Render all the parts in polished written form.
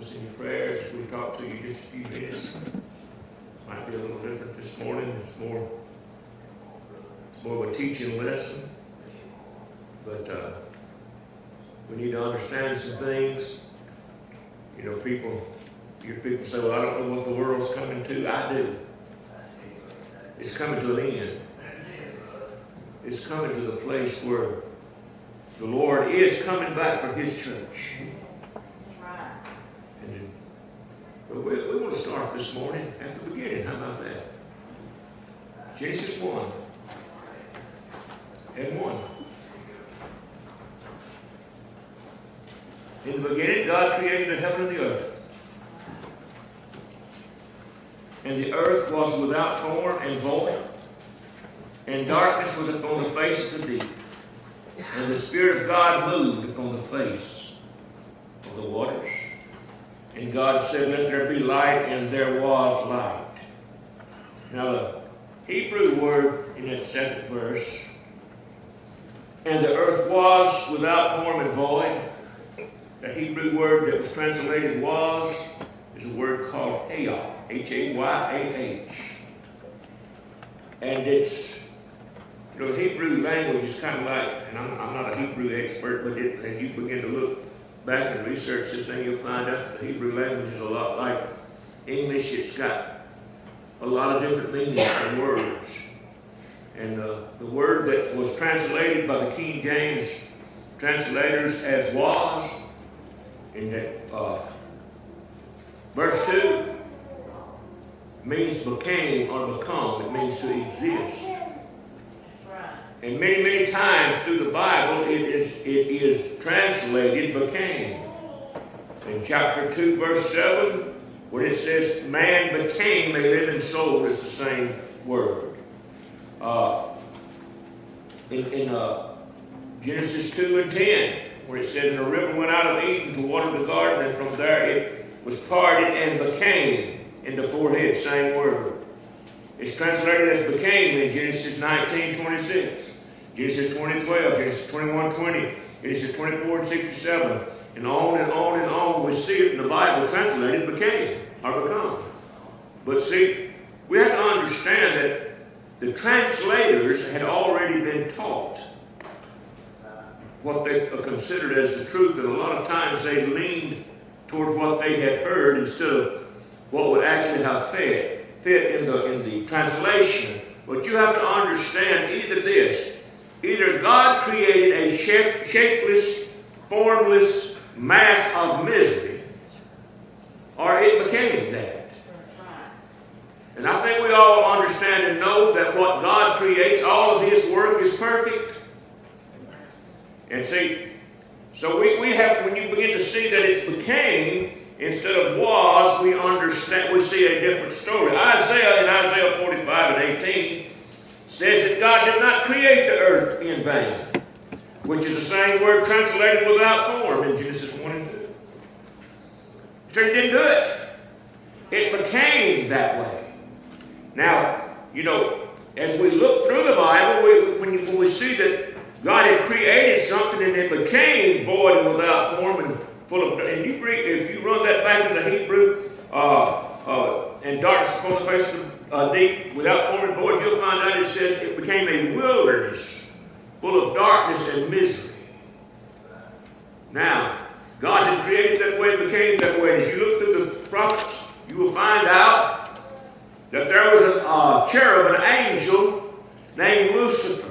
us in your prayers as we talk to you just a few minutes. Might be a little different this morning. It's more of a teaching lesson. But we need to understand some things. You know, your people say, well, I don't know what the world's coming to. I do. It's coming to an end. It's coming to the place where the Lord is coming back for His church. And we want to start this morning at the beginning. How about that? Genesis 1 and 1. In the beginning, God created the heaven and the earth. And the earth was without form and void, and darkness was upon the face of the deep. And the Spirit of God moved upon the face of the waters. And God said, let there be light, and there was light. Now the Hebrew word in that second verse, and the earth was without form and void. The Hebrew word that was translated was is a word called hayah, H-A-Y-A-H. And it's, you know, Hebrew language is kind of like, and I'm not a Hebrew expert, but as you begin to look back and research this thing, you'll find out that the Hebrew language is a lot like English. It's got a lot of different meanings and words. And the word that was translated by the King James translators as was, in that verse 2, means became or become. It means to exist. And many, many times through the Bible, it is translated became. In chapter 2, verse 7, when it says man became a living soul, it's the same word. In Genesis 2 and 10, where it says, and a river went out of Eden to water the garden, and from there it was parted and became, in the forehead, same word. It's translated as became in Genesis 19:26, Genesis 20:12, Genesis 21:20, Genesis 24:67, and on and on and on. We see it in the Bible translated became or become. But see, we have to understand that the translators had already been taught what they considered as the truth, and a lot of times they leaned toward what they had heard instead of what would actually have fit in the translation. But you have to understand either God created a shapeless, formless mass of misery, or it became that. And I think we all understand and know that what God creates, all of His work is perfect. And see, so we have, when you begin to see that it's became instead of was, we understand, we see a different story. Isaiah, in Isaiah 45 and 18, says that God did not create the earth in vain, which is the same word translated without form in Genesis 1 and 2. So He didn't do it. It became that way. Now, you know, as we look through the Bible, when we see that God had created something and it became void and without form and full of, and if you run that back in the Hebrew, and darkness upon the face of the deep, without form and void, you'll find out it says it became a wilderness full of darkness and misery. Now, God had created that way, it became that way. As you look through the prophets, you will find out that there was a cherub, an angel named Lucifer,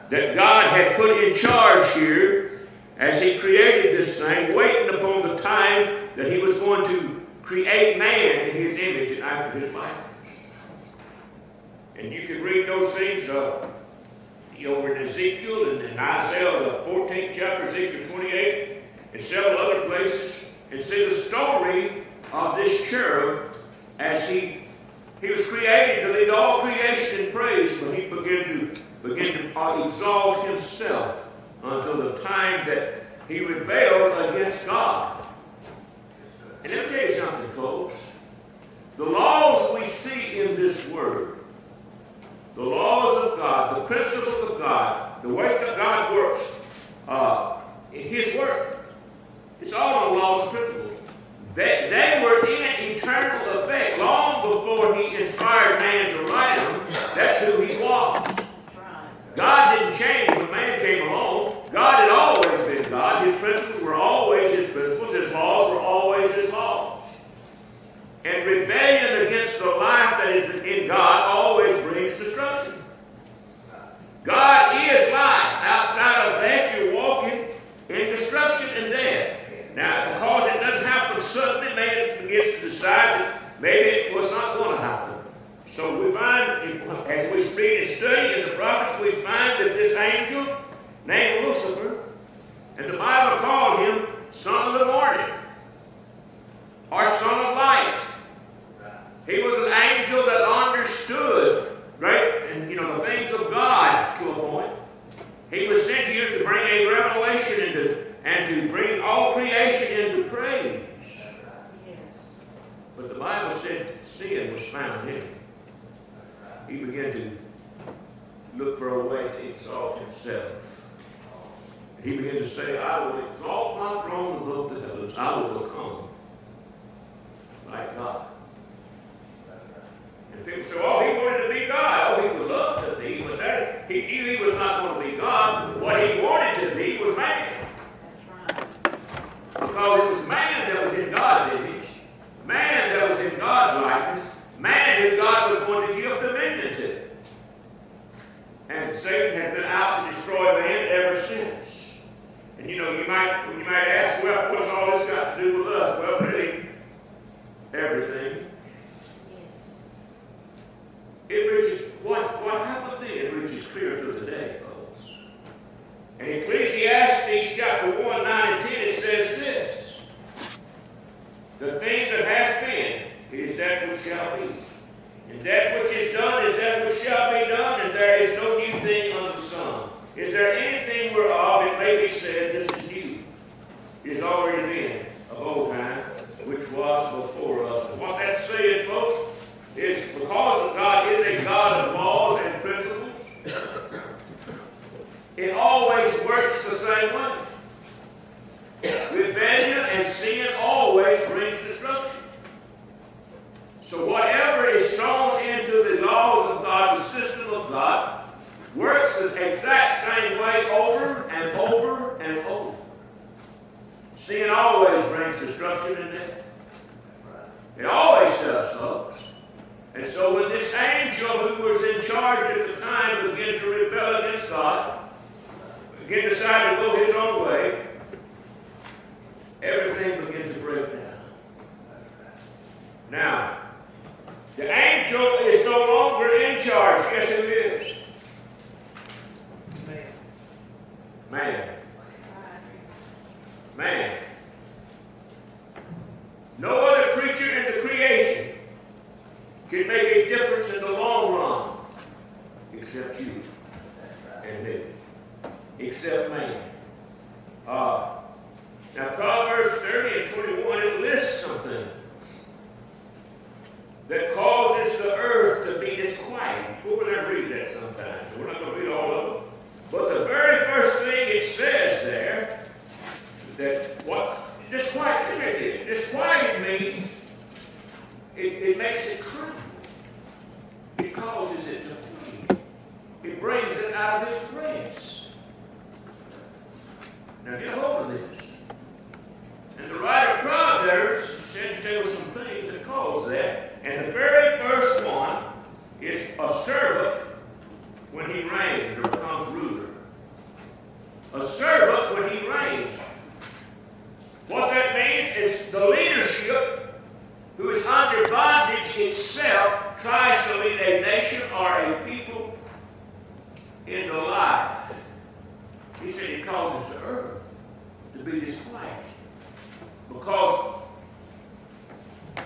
that God had put in charge here as He created this thing, waiting upon the time that He was going to create man in His image and after His likeness. And you can read those things over in Ezekiel and in Isaiah, the 14th chapter, Ezekiel 28, and several other places, and see the story of this cherub as he was created to lead all creation in praise, but he began to exalt himself until the time that he rebelled against God. And let me tell you something, folks. The laws we see in this word, the laws of God, the principles of God, the way that God works, in His work, it's all the laws and principles. eternal effect. Long before he inspired man to write them, that's who he was. God didn't change when man came along. God had always been God. His principles were always his principles. His laws were always his laws. And rebellion against the life that is in God always brings destruction. God is life. Outside of that, you're walking in destruction and death. Now, because it doesn't happen suddenly, man begins to decide that maybe it was not going to happen. So we find, as we read and study in the prophets, we find that this angel named Lucifer, and the Bible called him son of the morning, or son of light. He was an angel that understood, right, and the things of God to a point. He was sent here to bring a revelation and to bring all creation into praise. But the Bible said sin was found in him. He began to look for a way to exalt himself. He began to say, I will exalt my throne above the heavens. I will become like God. And people say, oh, he wanted to be God. Oh, he would love to be, but he knew he was not going to be God. What he wanted to be was man. Because it was man that was in God's image, man that was in God's likeness, man who God was going to give dominion to. And Satan has been out to destroy man ever since. And you might ask, well, what's all this got to do with us? Well, really, everything. It reaches, what happened then reaches clear to today, folks. In Ecclesiastes chapter 1, 9 and 10, it says this: the thing that has been is that which shall be. And that which is done is that which shall be done, and there is no new thing under the sun. Is there anything whereof it may be said, this is new? It has already been of old time, which was before us. And what that's saying, folks, is because God is a God of laws and principles, it always works the same way. Rebellion and sin always brings destruction. So whatever is sown into the laws of God, the system of God, works the exact same way over and over and over. Sin always brings destruction and death. It always does, folks. And so when this angel who was in charge at the time began to rebel against God, again decided to go his own way, everything began to break down. Now, the angel is no longer in charge. Guess who is? Man. Man. No other creature in the creation can make a difference in the long run except you and me. Except man. Now Proverbs 30 and 21, it lists some things that causes the earth to be disquieted. We're going to read that sometime. We're not going to read all of them. But the very first thing it says there, that what disquieted, disquieted means it makes it tremble. It causes it to flee. It brings it out of its rest. Now get a hold of this. And the writer of Proverbs said there were some things that cause that. And the very first one is a servant when he reigns or becomes ruler. A servant when he reigns. What that means is the leadership who is under bondage itself tries to lead a nation or a people into life. He said it causes the earth to be disquieted. Because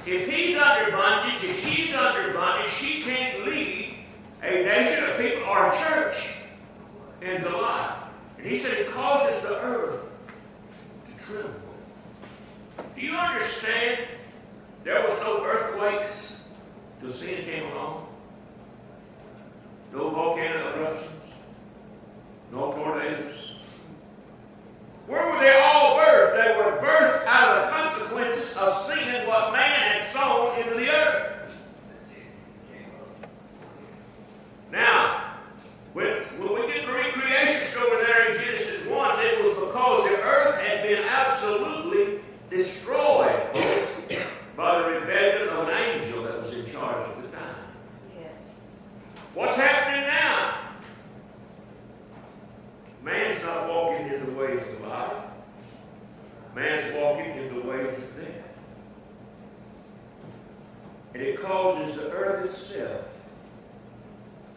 if he's under bondage, if she's under bondage, she can't lead a nation, a people, or a church into life. And he said it causes the earth to tremble. Do you understand there was no earthquakes till sin came along? No volcano eruptions? No tornadoes? Where were they all birthed? They were birthed out of the consequences of sin, what man had sown man's walking in the ways of death. And it causes the earth itself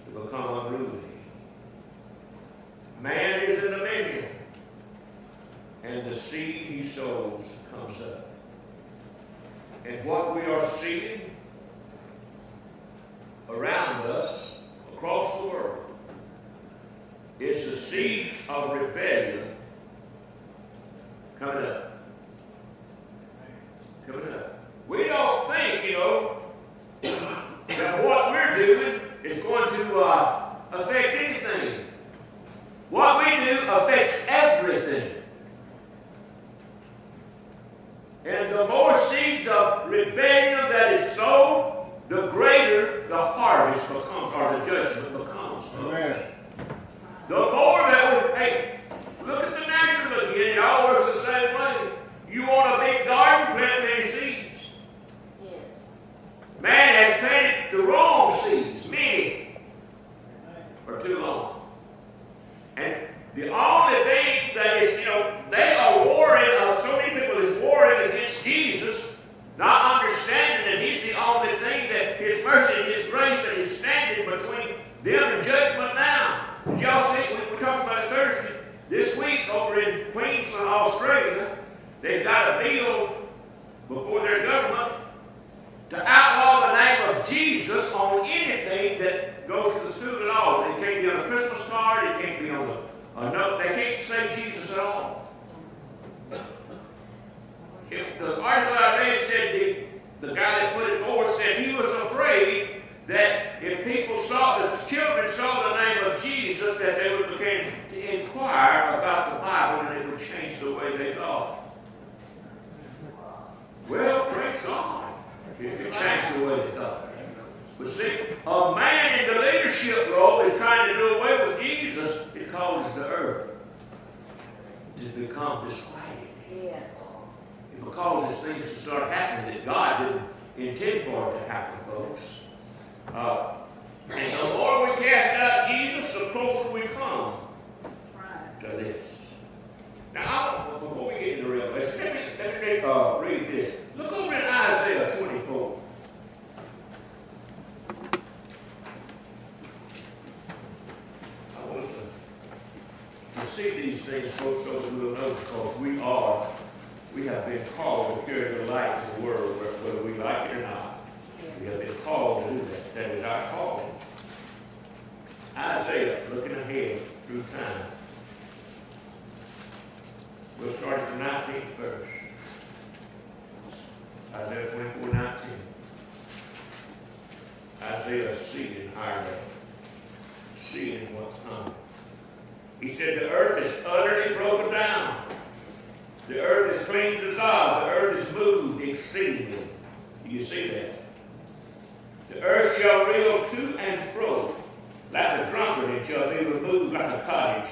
to become unruly. Man is in dominion, and the seed he sows comes up. And what we are seeing around us, across the world, is the seeds of rebellion coming up. Coming up. We don't think, that what we're doing is going to affect anything. What we do affects everything. And the more seeds of rebellion that is sown, the greater the harvest becomes, or the judgment becomes. Amen. The more that hey, look at the natural again. It all works the same way. You want a big garden, plant many seeds. Yes. Man has planted the wrong seeds, many, for too long. And the only thing that is, they are warring, so many people is warring against Jesus, not understanding that he's the only thing, that his mercy and his grace that is standing between them and judgment now. Did y'all see, we talked about it Thursday, this week over in Queensland, Australia, they've got a bill before their government to outlaw the name of Jesus on anything that goes to the school at all. It can't be on a Christmas card, it can't be on a note, they can't say Jesus at all. The article I read said the guy that put it forth said he was afraid that if people saw, the children saw the name of Jesus, that they would begin to inquire about the Bible and it would change the way they thought. Well, praise God, if it changed the way they thought. But see, a man in the leadership role is trying to do away with Jesus. It causes the earth to become disquieted. Yes. It causes things to start happening that God didn't intend for it to happen, folks. And the more we cast out Jesus, the closer we come to this. Now, before we get into Revelation, let me read this. Look over in Isaiah 24. I want us to see these things, folks, so that we'll know, because we have been called to carry the light of the world, whether we like it or not. We have been called to do that. That is our calling. Isaiah, looking ahead through time. We'll start at the 19th verse. Isaiah 24:19. Isaiah seeing our day, seeing what's coming. He said, the earth is utterly broken down. The earth is clean dissolved. The earth is moved exceedingly. Do you see that? The earth shall reel to and fro like a drunkard, and shall be removed like a cottage.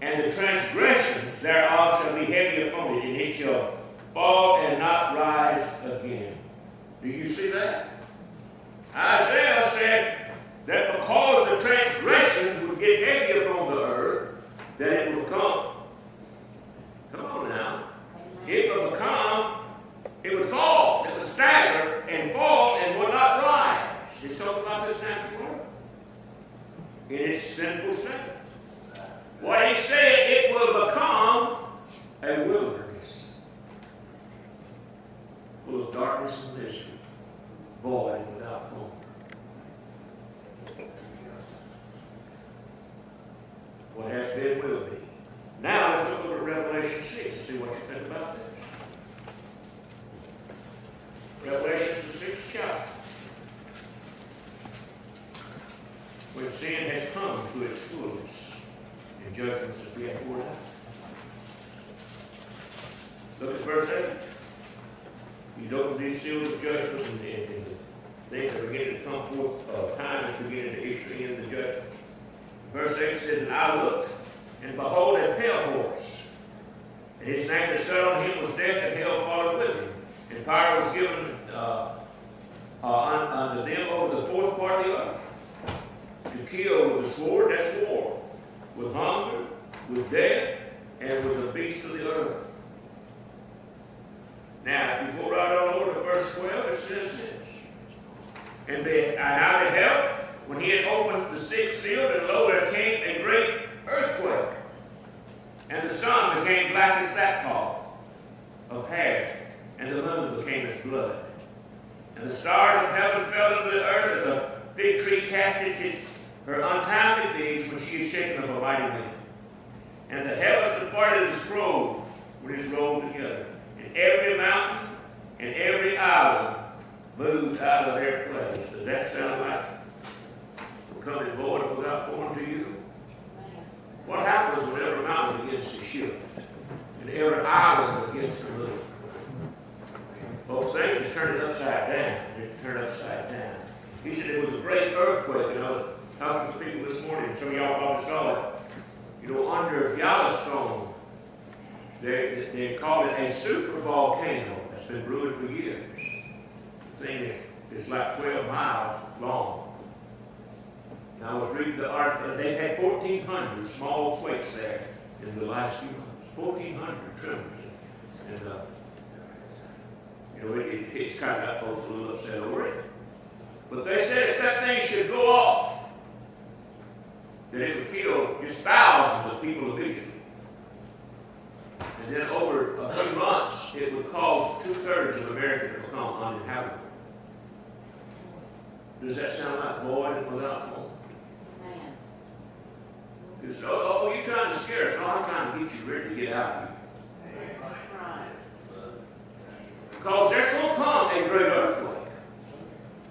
And the transgressions thereof shall be heavy upon it, and it shall fall and not rise again. Do you see that? Isaiah said that because the transgressions would get heavy upon the earth, that it would come. Come on now. It would fall, it would stagger and fall and would not rise. He's talking about this natural world in its sinful state. What he said, it will become a wilderness full of darkness and misery, void and without form. What has been will be. Now let's look over at Revelation 6 and see what you think about this. Revelation is the 6th chapter. When sin has come to its fullness and judgments are being poured out. Look at verse 8. He's opened these seals of judgments and things are beginning to come forth. Time is beginning to issue in the judgment. Verse 8 says, and I looked, and behold, a pale horse. And his name that sat on him was Death, and hell followed with him. And power was given unto them over the fourth part of the earth, to kill with the sword, that's war, with hunger, with death, and with the beasts of the earth. still says. And I beheld, when he had opened the sixth seal, and lo, there came a great earthquake. And the sun became black as sackcloth of hair, and the moon became as blood. And the stars of heaven fell into the earth as a fig tree casteth her untimely figs when she is shaken of a mighty wind. And the heavens departed as a scroll when it is rolled together. And every mountain and every island moved out of their place. Does that sound like coming void without form to you? What happens when every mountain begins to shift and every island begins to move? Both things are turning upside down. They're turned upside down. He said it was a great earthquake, and I was talking to people this morning. Some of y'all probably saw it. You know, under Yellowstone, they call it a super volcano. It's been brewing for years. The thing is like 12 miles long. And I was reading the article. They've had 1,400 small quakes there in the last few months. 1,400 tremors. And you know, it's kind of got folks a little upset over it. But they said if that thing should go off, that it would kill just thousands of people immediately. And then over a few months, it would cause 2/3 of America to become uninhabitable. Does that sound like void and without form? You say, oh, you're trying to scare us. No, I'm trying to get you ready to get out of here. Because there's going to come a great earthquake.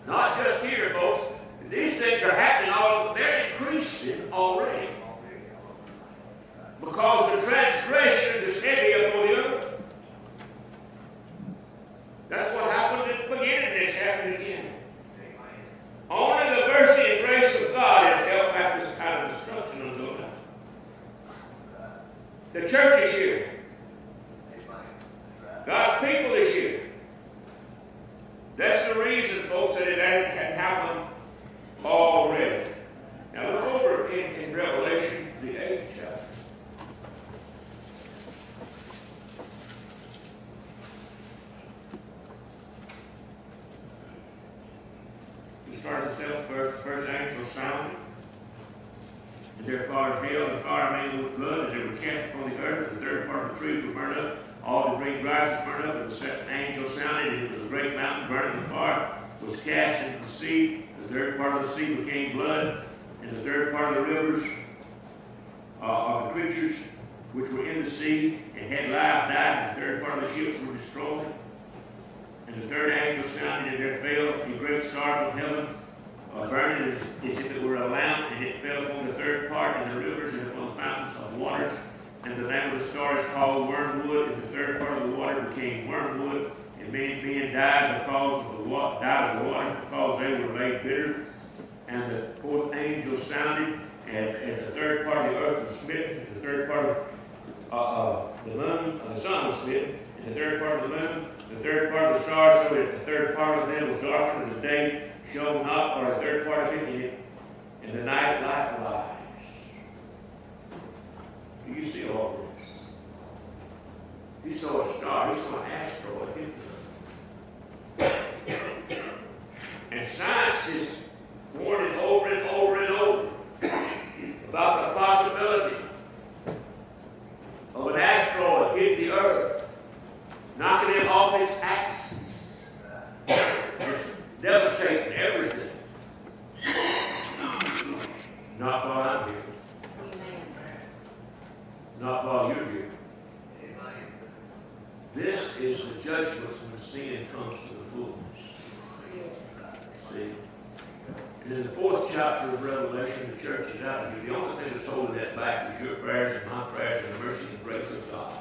Not just here, folks. These things are happening they're increasing already. Because the transgressions is heavy upon the earth. That's what happened at the beginning, and it's happening again. Only the mercy and grace of God has held back this kind of destruction until now. The church is here. God's people is here. That's the reason, folks, that it had happened already. Now look over in Revelation, the 8th chapter. He starts himself first angel sounded. And there fire hail and fire mingled with blood, and they were cast upon the earth, and the third part of the trees were burned up. All the green grasses burned up, and the second angel sounded, and it was a great mountain burning with fire, was cast into the sea. The third part of the sea became blood, and the third part of the rivers of the creatures which were in the sea and had life died, and the third part of the ships were destroyed. And the third angel sounded, and there fell a great star from heaven, burning as if it were a lamp, and it fell upon the third part in the rivers and upon the fountains of water. And the name of the star is called wormwood, and the third part of the water became wormwood, and many men died because of the water, because they were made bitter. And the fourth angel sounded, as the third part of the earth was smitten, and the third part of the sun was smitten, and the third part of the moon, the third part of the stars, so that the third part of them was darkened, and the day shone not, or the third part of it in it, and the night likewise. Do you see all this? He saw a star, he saw an asteroid hit them. And science is warning over and over and over about the possibility of an asteroid hitting the earth, knocking it off its axis, just devastating everything. Not while I'm here. Not while you're here. This is the judgment when sin comes to the fullness. See? And in the 4th chapter of Revelation, the church is out of here. The only thing that's holding that back is your prayers and my prayers and the mercy and grace of God.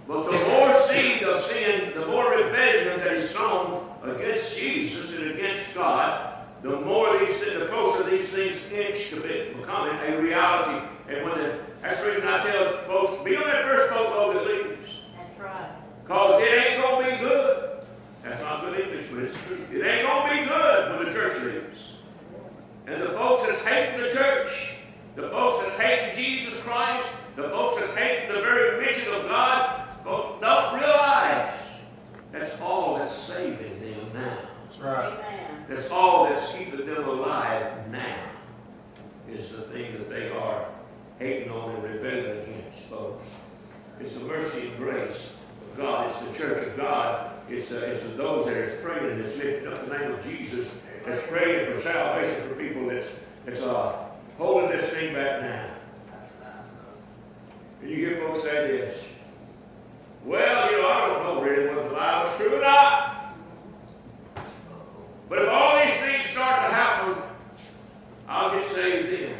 But the more seed of sin, the more rebellion that is sown against Jesus and against God, the closer these things inch to becoming a reality. And that's the reason I tell folks, be on that first boatload that leaves. That's right. Because it ain't going to be good. That's not good English, but it's true. It ain't going to be good when the church leaves. And the folks that's hating the church, the folks that's hating Jesus Christ, the folks that's hating the very mention of God, folks don't realize that's all grace of God. It's the church of God. It's to those that are praying, that's lifting up the name of Jesus, that's praying for salvation for people, that's holding this thing back now. And you hear folks say this, well, I don't know really whether the Bible's true or not. But if all these things start to happen, I'll get saved then.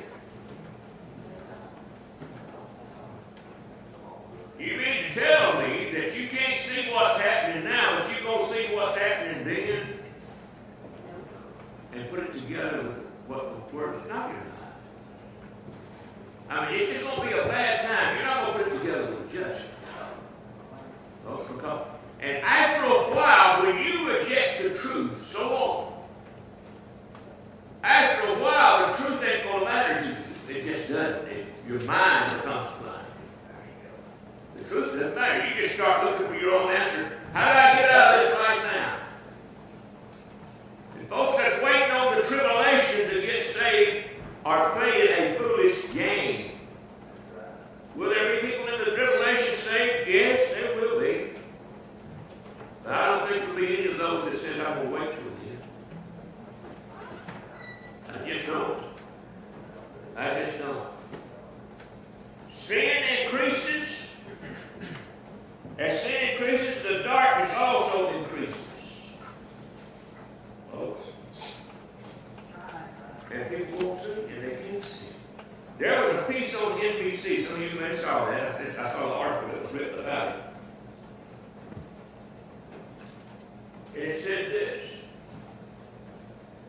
You mean to tell me that you can't see what's happening now, but you're going to see what's happening then? And put it together with what the Word is not. I mean, it's just going to be a bad time. You're not going to put it together with a judgment. And after a while, when you reject the truth so long, after a while, the truth ain't going to matter to you. It just doesn't. Your mind becomes blind. The truth doesn't matter. You just start looking for your own answer. How do I get out of this right now? And folks that's waiting on the tribulation to get saved are playing a foolish game. Will there be people in the tribulation saved? Yes, there will be. But I don't think there will be any of those that says, I'm going to wait till then. I just don't. I just don't. Sin increases. As sin increases, the darkness also increases. Folks. And people won't see and they can't see. There was a piece on NBC. Some of you may have saw that. I saw the article that was written about it. And it said this.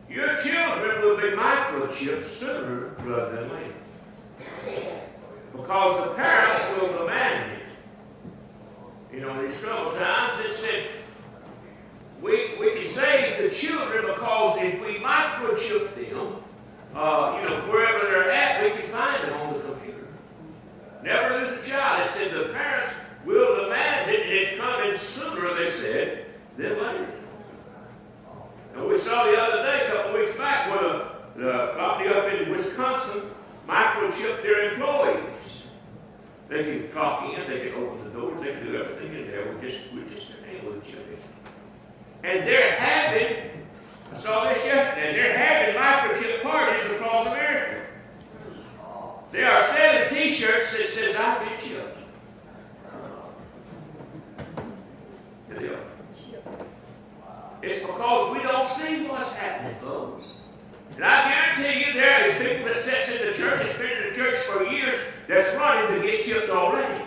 Your children will be microchipped sooner rather than later. Because the parents will demand it. In these troubled times, it said, we can save the children because if we microchip them, wherever they're at, we can find them on the computer. Never lose a child. It said the parents will demand it, and it's coming sooner, they said, than later. And we saw the other day, a couple weeks back, where the company up in Wisconsin microchipped their employees. They can clock in, they can open the doors, they can do everything in there. We just handle the chip. And they're having, I saw this yesterday, they're having microchip parties across America. They are selling T-shirts that says, I've been chipped. Here they are. It's because we don't see what's happening, folks. And I guarantee you there is people that sits in the church, has been in the church for years, that's running to get chipped already.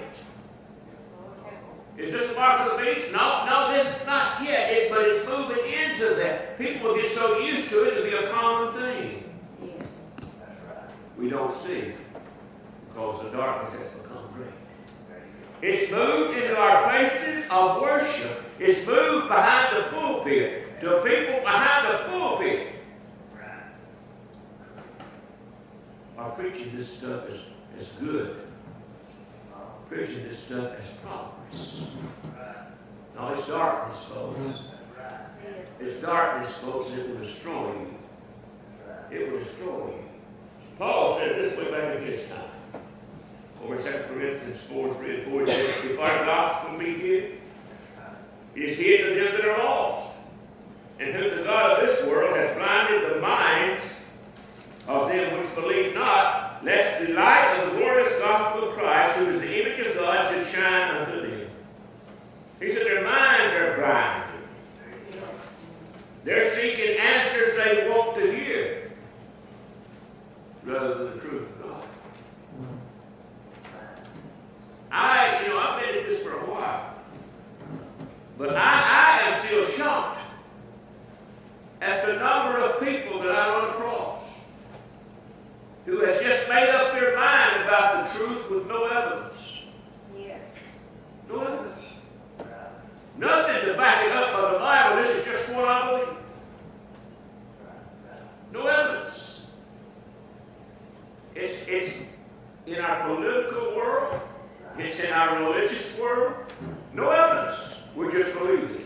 Is this the mark of the beast? No, this is not yet, but it's moving into that. People will get so used to it, it'll be a common thing. Yeah. That's right. We don't see because the darkness has become great. It's moved into our places of worship. It's moved behind the pulpit, to people behind the pulpit. Are preaching this stuff as good. Preaching this stuff as progress. No, it's darkness, folks. It's darkness, folks, and it will destroy you. It will destroy you. Paul said this way back in his time. Over in 2 Corinthians 4:3 and 4, he said, if our gospel be hid, it is hid to them that are lost, and whom the God of this world has blinded the minds of them which believe not, lest the light of the glorious gospel of Christ, who is the image of God, should shine unto them. He said their minds are blinded. They're seeking answers they want to hear rather than the truth of God. I've been at this for a while, but I am still shocked at the number of people that I run across who has just made up their mind about the truth with no evidence. Yes. No evidence. Nothing to back it up by the Bible. This is just what I believe. No evidence. It's in our political world. It's in our religious world. No evidence. We're just believing.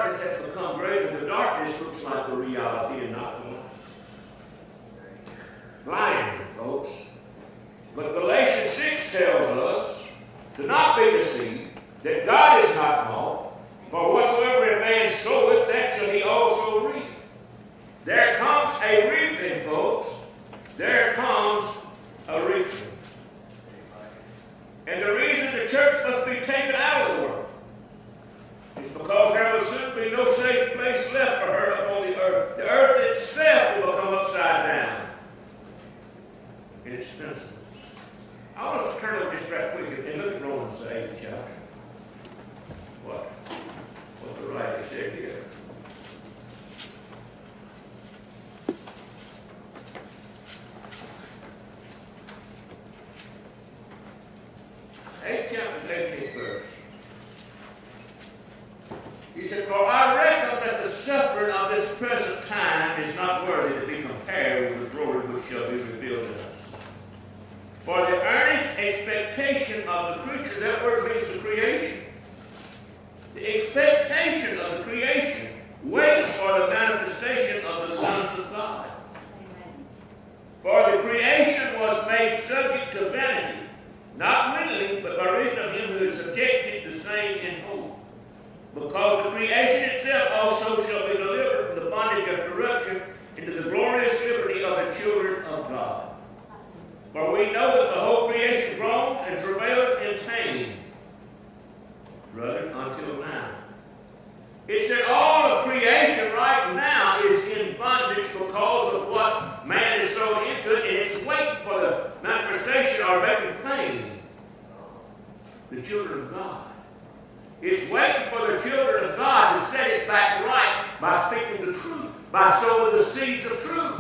darkness has become greater. The darkness looks like the reality and not the light. Blinded, folks. But Galatians 6 tells us to not be deceived, that God is not mocked, for whatsoever a man soweth, that shall he also reap. There comes a reaping, folks. There comes a reaping. And the reason the church must be taken out of the world is because there will soon be no safe place left for her upon the earth. The earth itself will become upside down in its principles. I want us to turn over just right quick and look at Romans, the 8th chapter. What the writer said here. Eighth chapter, 18th verse. He said, "For I reckon that the suffering of this present time is not worthy to be compared with the glory which shall be revealed in us. For the earnest expectation of the creature," that word means the creation. The expectation of the creation waits for the manifestation of the sons of God. Amen. For the creation was made subject to vanity, not willingly, but by reason of him who is subjected the same in hope. Because the creation itself also shall be delivered from the bondage of corruption into the glorious liberty of the children of God. For we know that the whole creation groans and travaileth in pain, brother, until now. It said all of creation right now is in bondage because of what man is thrown into it, and it's waiting for the manifestation or making plain the children of God. It's waiting for the children of God to set it back right by speaking the truth, by sowing the seeds of truth.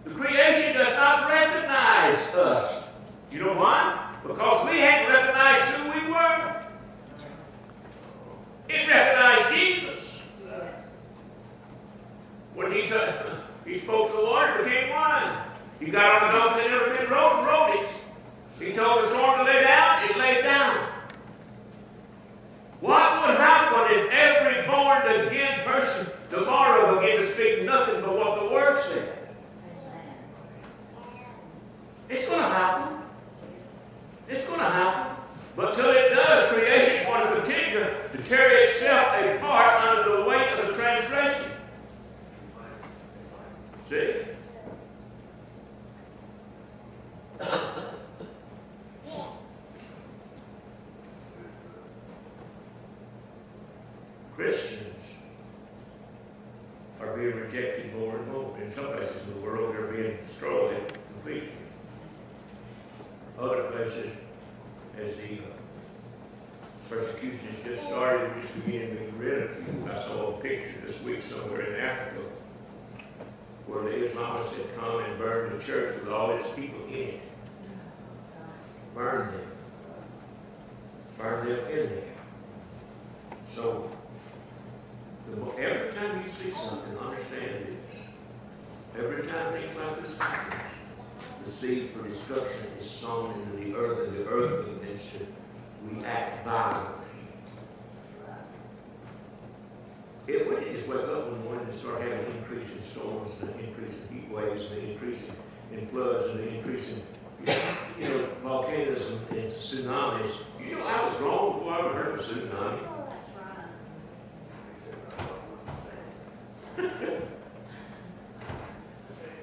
The creation does not recognize us. You know why? Because we hadn't recognized who we were. It recognized Jesus. When he spoke to the water, it became wine. He got on a donkey that never been rode and rode it. He told the storm to lay down, it laid down. What would happen if every born-again person tomorrow began to speak nothing but what the Word said? It's going to happen. It's going to happen. But till it does, creation is going to continue to tear itself apart under the weight of the transgression. See? Christians are being rejected more and more. In some places in the world, they're being destroyed completely. Other places, as the persecution has just started, we're just beginning to be ridiculed. I saw a picture this week somewhere in Africa where the Islamists had come and burned the church with all its people in it. Burned them. Burned them in there. So, every time you see something, understand this. Every time things like this happen, the seed for destruction is sown into the earth, and the earth begins to react violently. It wouldn't just wake up one morning and start having an increase in storms, and an increase in heat waves, and an increase in floods, and an increase in volcanoes and tsunamis. You know, I was wrong before I ever heard of a tsunami.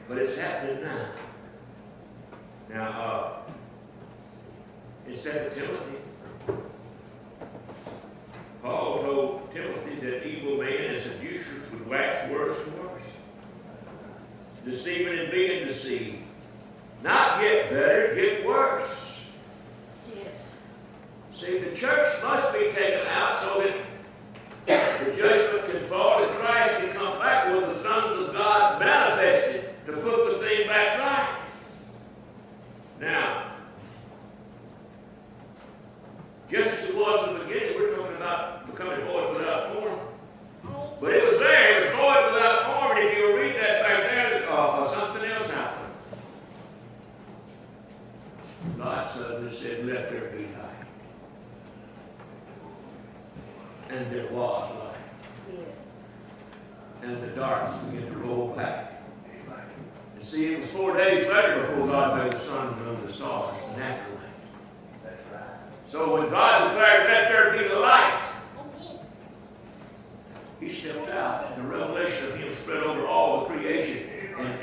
But it's happening now. Now, in 2 Timothy, Paul told Timothy that evil men and seducers would wax worse and worse, deceiving and being deceived. Not get better, get worse. Yes. See, the church must be taken out so that the judgment can fall and Christ can come back with the sons of God manifested to put the thing back right. Now, just as it was in the beginning, we're talking about becoming void without form. But it was there, it was void without form, and if you read that back there, something else happened. God suddenly said, let there be light. and there was light. And the darkness began to roll back. And see, it was 4 days later before God made the sun, the moon, and the stars, naturally. That's right. So when God declared, let there be light, he stepped out, and the revelation of him spread over all the creation.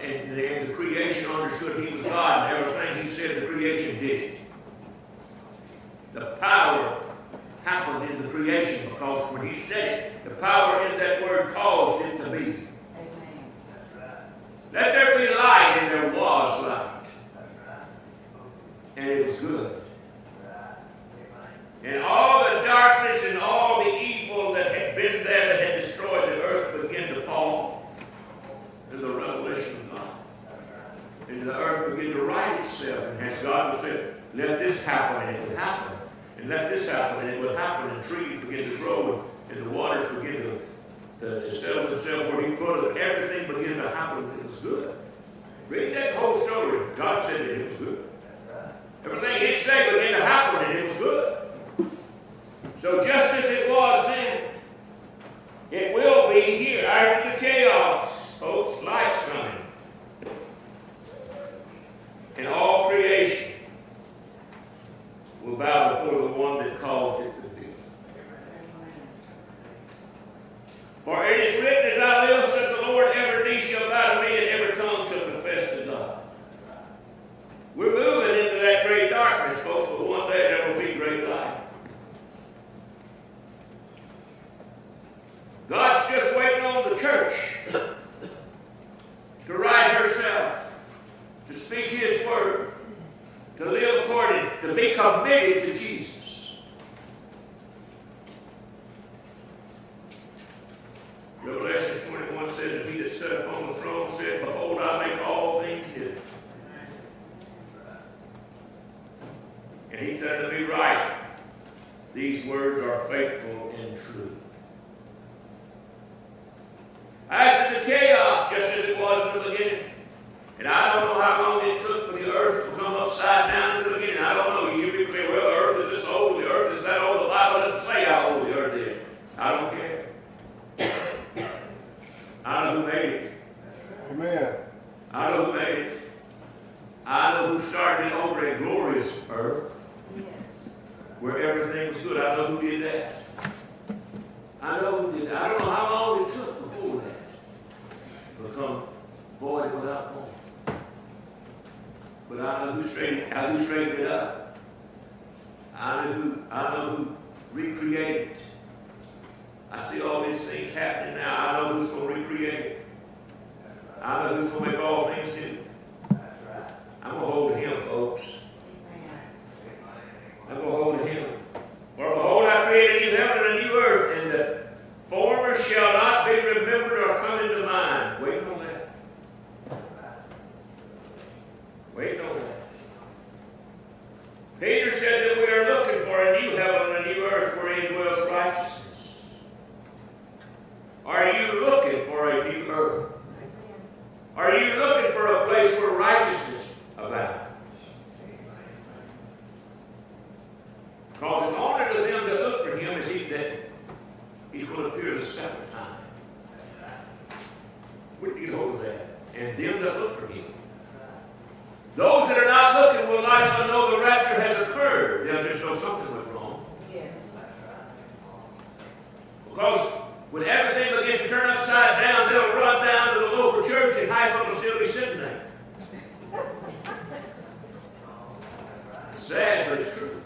And the creation understood he was God, and everything he said the creation did. The power happened in the creation because when he said it, the power in that word caused it to be. Amen. That's right. Let there be light, and there was light. That's right. And it was good. And all the darkness and all the evil that had been there that had destroyed the earth began to fall to the revelation of God. And the earth began to right itself. And as God would say, let this happen, and it would happen. And let this happen, and it would happen. And trees begin to grow, and the waters begin to settle themselves where he put them. Everything began to happen. It was good. Read that whole story. God said that it was good. Everything he said began to happen, and it was good. So just as it was then, it will be here after the chaos. Folks, light's coming. And all creation will bow before the one that caused it to be. For it is written, as I live, said the Lord, every knee shall bow to me, and every tongue shall confess to God. We're moving into that great darkness, folks, but one day there will be great light. God's just waiting on the church to right herself, to speak his word, to live according, to be committed to Jesus. Revelation 21 says, and he that sat upon the throne said, behold, I make all things new. And he said to me, write, these words are faithful and true. After the chaos, just as it was in the beginning. And I don't know how long it took for the earth to come upside down in the beginning. I don't know. You people say, well, the earth is this old, the earth is that old. The Bible doesn't say how old the earth is. I don't care. I know who made it. Amen. I know who made it. I know who started it over a glorious earth. Yes. Where everything was good. I know who did that. I know who did that. I don't know how long it took before that to become void without form. But I know who straightened it up. I know who recreated it. I see all these things happening now. I know who's going to recreate it. I know who's going to make all things new. I'm going to hold to him, folks. I'm going to hold to him. For behold, I created a new heaven and a new earth, and the former shall not be remembered or come into mind. Waiting on that. Waiting on that. Peter said that we are looking for a new heaven and a new earth wherein dwells righteousness. Are you looking for a new earth? Are you looking for a place where righteousness abounds? Because it's only to them that look for him that he's going to appear the second time. We need to get hold of that. And them that look for him. Those that are not looking will not even know the rapture has occurred. They'll just know something went wrong. Yes. Because when everything begins to turn upside down, they'll run down to the local church and half of them will still be sitting there. It's sad, but it's true.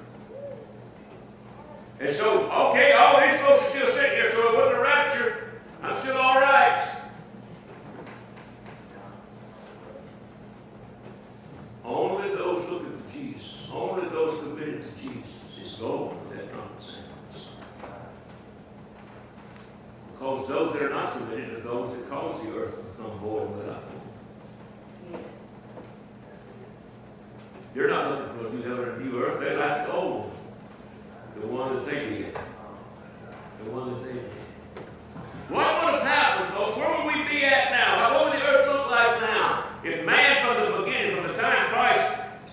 And so, okay, all these folks are still sitting here, so it wasn't a rapture. I'm still all right. Only those looking for Jesus, only those committed to Jesus is going when that trumpet sounds. Because those that are not committed are those that cause the earth to become void without them. They're not looking for a new heaven and a new earth. They like the old one. The one that they did. The one that they did. What would have happened, folks? Where would we be at now? What would the earth look like now? If man from the beginning, from the time Christ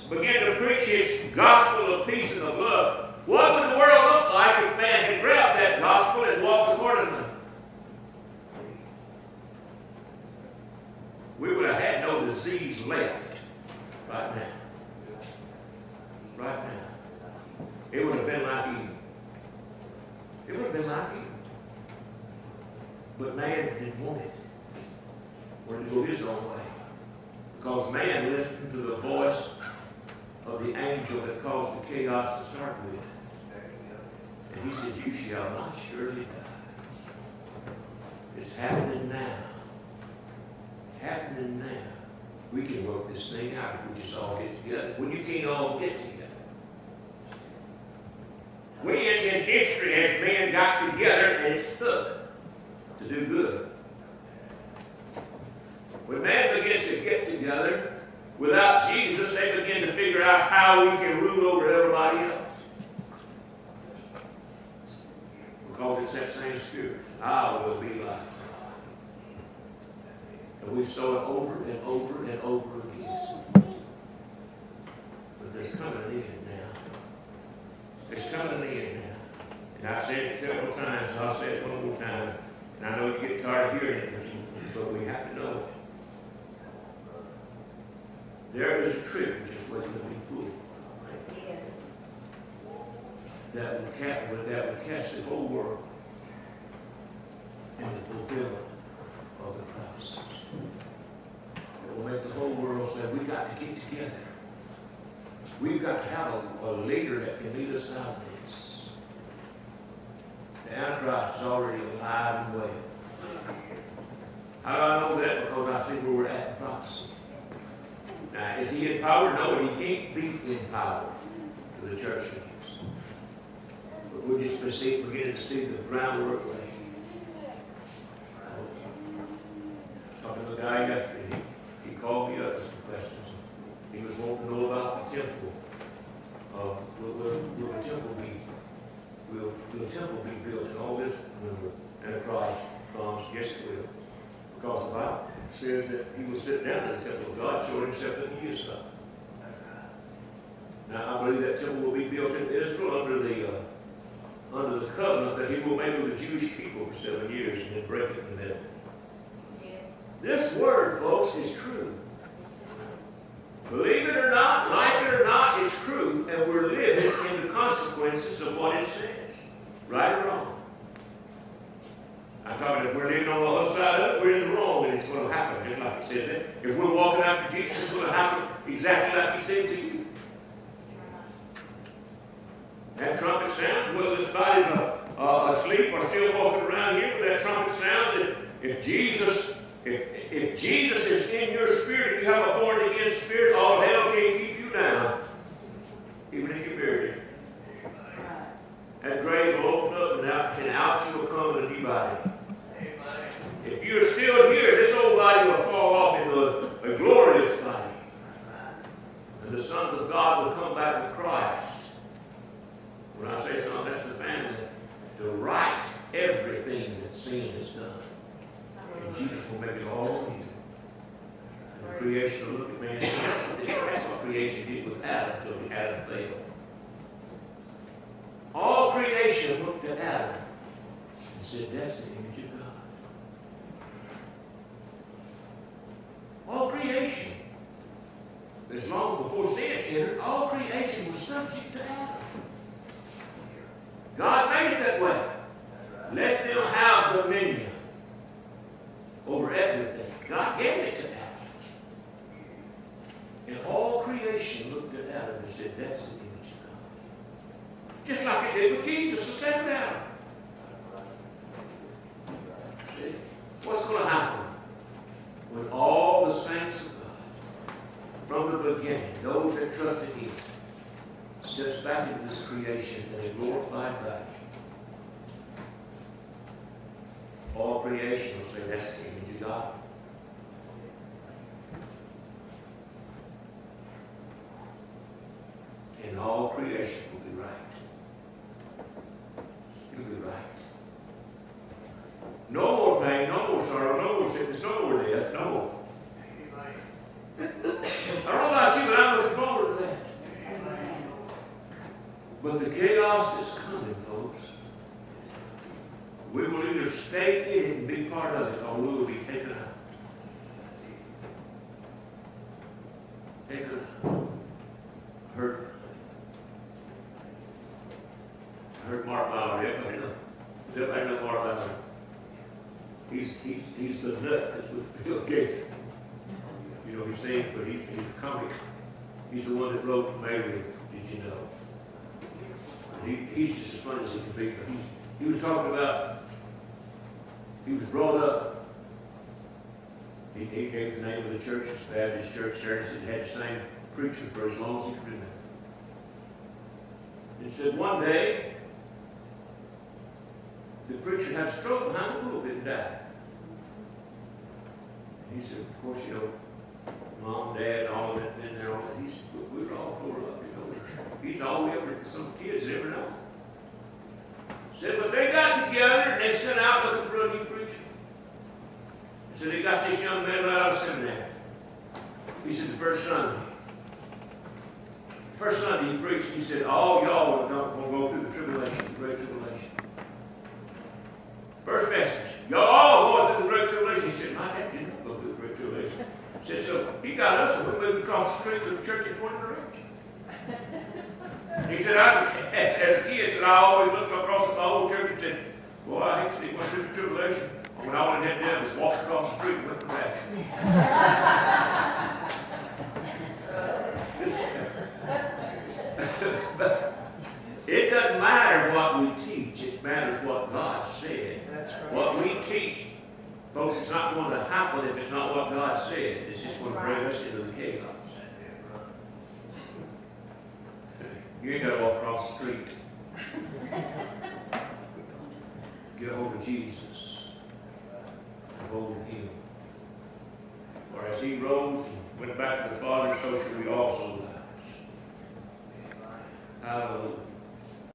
began to preach his gospel of peace and of love, what would the world look like if man had grabbed that gospel and walked disease left right now. Right now. It would have been like Eden. It would have been like Eden. But man didn't want it. Wanted to go his own way. Because man listened to the voice of the angel that caused the chaos to start with. And he said, you shall not surely die. It's happening now. Happening now. We can work this thing out if we just all get together. When you can't all get together. When in history has men got together and stuck to do good? When man begins to get together without Jesus, they begin to figure out how we can rule over everybody else. Because it's that same spirit. I will be like God. And we've saw it over and over and over again. But there's coming an end now. There's coming an end now. And I've said it several times, and I'll say it one more time. And I know you get tired of hearing it, but we have to know it. There is a trick just waiting to be pulled. That would cast the whole world in the fulfillment of the prophecies. It will make the whole world say, we've got to get together. We've got to have a leader that can lead us out of this. The Antichrist is already alive and well. How do I know that? Because I see where we're at in prophecy. Now, is he in power? No, he can't be in power to the church leaders. But we're just beginning to see the groundwork laid. Talking to a guy yesterday, he called me up with some questions. He was wanting to know about the temple. Will the temple be built and all this when the Antichrist comes? Yes, it will. Because the Bible says that he will sit down in the temple of God, showing himself that he is God. Now, I believe that temple will be built in Israel under the covenant that he will make with the Jewish people for 7 years and then break it in the middle. Yes. This word, folks, is true. Believe it or not, like it or not, it's true, and we're living in the consequences of what it says. Right or wrong? I'm talking if we're living on the other side of it, we're in the wrong, and it's going to happen just like he said that. If we're walking after Jesus, it's going to happen exactly like he said to you. That trumpet sounds, well, this body's asleep or still walking around here with that trumpet sound. If Jesus is in your spirit, you have a born-again spirit, all hell can't keep you down, even if you're buried. That grave will open up and out you will come in a new body. If you're still here, this old body will fall off into a glorious body. And the sons of God will come back with Christ. When I say something, that's the family to right everything that sin has done. And Jesus will make it all new. And the creation will look at man. That's what creation did with Adam until Adam failed. All creation looked at Adam and said, that's the image of God. All creation, as long before sin entered, all creation was subject to Adam. God made it that way. Let them have dominion over everything. God gave it to Adam. And all creation looked at Adam and said, that's the image of God. Just like it did with Jesus, the second Adam. See? What's going to happen when all the saints of God, from the beginning, those that trusted Him, steps back into this creation in a glorified body? All creation will say, that's the image of God. And all creation will be right. It'll be right. No more pain, no more sorrow, no more sickness, no more death, no more. I don't know about you, but I'm looking forward to that. But the chaos is coming, folks. We will either stay in it and be part of it, or we will be taken out. He's the nut that's with Bill Gates. You know, he sings, but he's a comic. He's the one that wrote Mary, did you know? He's just as funny as he can be. But he was talking about, he was brought up, he gave the name of the church, it's Baptist Church there, and said he had the same preacher for as long as he could remember. He said one day, the preacher had a stroke behind the pulpit and died. And he said, of course, you know, Mom, Dad, and all of it been there. He said, we were all tore up, you know. He's all the way up to some kids that ever know. Said, but they got together and they sent out looking for a new preacher. So they got this young man right out of seminary. He said, the first Sunday he preached, he said, all y'all are not going to go through the tribulation, the great tribulation. First message, y'all all going through the great tribulation. He said, my dad didn't go through the great tribulation. He said, so he got us, and we moved across the street to the church in one direction. He said, as a kid, said, I always looked across at my old church and said, boy, I hate to see one through the tribulation. When all I had done was walk across the street and went back. It doesn't matter what we teach. It matters what God said. That's right. What we teach, folks, it's not going to happen if it's not what God said. It's just going to bring us into the chaos. You ain't got to walk across the street. Get a hold of Jesus. Get a hold of Him. For as He rose and went back to the Father, so shall we also rise. Hallelujah.